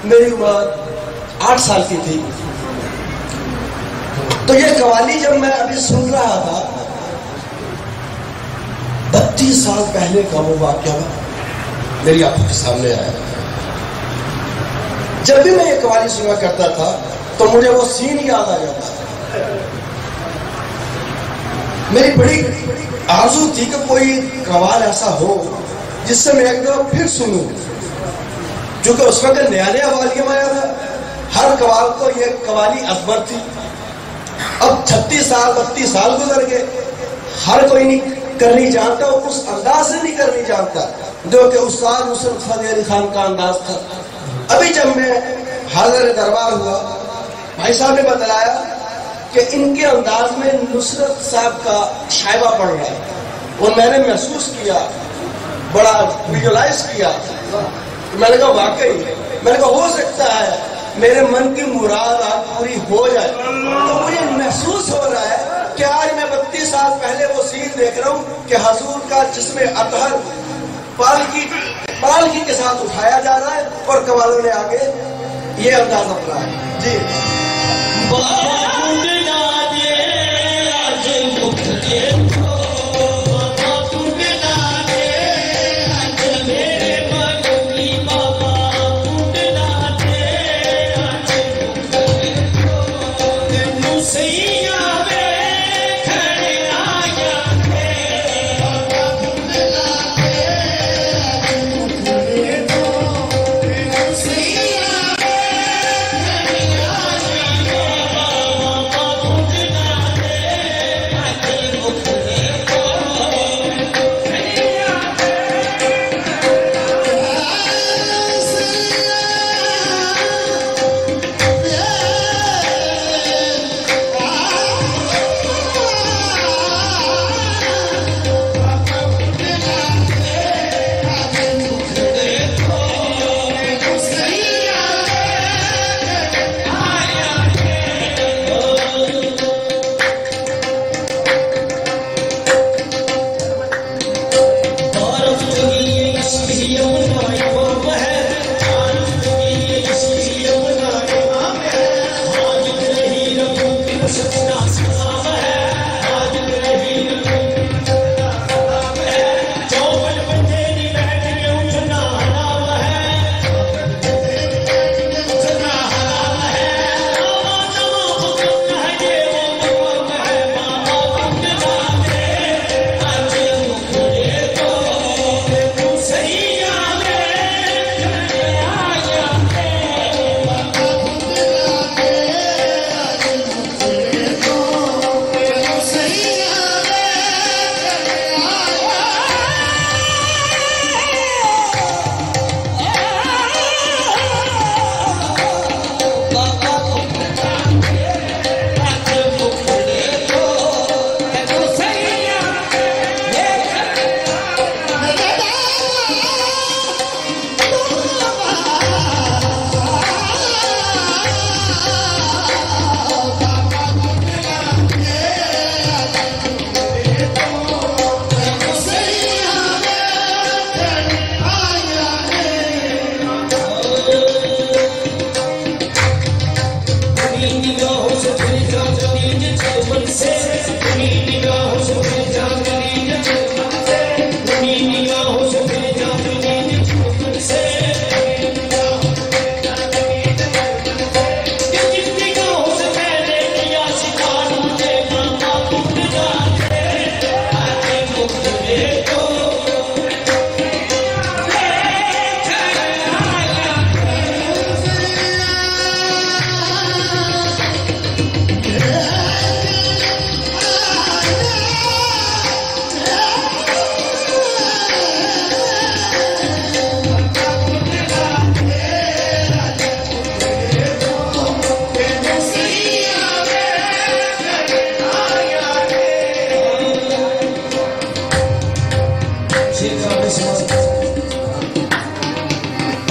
मेरी उम्र 8 साल की थी। तो ये कवाली जब मैं अभी सुन रहा था, 32 साल पहले का वो वाकया मेरी आंखों के सामने आया। जब भी मैं ये कवाली सुना करता था तो मुझे वो सीन याद आ जाता। मेरी बड़ी आरज़ू थी कि कोई कवाल ऐसा हो जिससे मैं एक दफा फिर सुनूं, क्योंकि उस वक्त नया नया वालियम आया था। हर कवाल को ये कवाली अजमत थी। अब 36 साल 32 साल गुजर गए, हर कोई नहीं करनी जानता, उस अंदाज से नहीं करनी जानता जो कि उस्ताद मुशर्रफ अली खान का अंदाज था। अभी जब मैं हाजिर दरबार हुआ, भाई साहब ने बतलाया कि इनके अंदाज में नुसरत साहब का शायबा पड़ रहा है, और मैंने महसूस किया, बड़ा विजुलाइज किया। मैंने कहा वाकई, मैंने कहा हो सकता है मेरे मन की मुराद आज पूरी हो जाए। तो मुझे महसूस हो रहा है कि आज मैं 32 साल पहले वो सीन देख रहा हूँ कि हजूर का जिसमें अतहर पालकी के साथ उठाया जा रहा है और कवालों ने आगे ये अंदाज अपना है। जी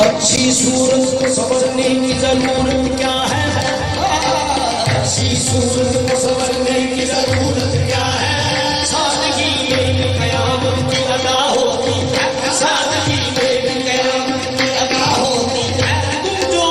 अच्छी सूरत को समझने की जरूरत क्या है? अच्छी सूरत को समझने की जरूरत क्या है? सादगी में कयामत की अदा होती है, सादगी में कयामत की अदा होती है। तुम जो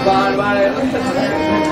बार बार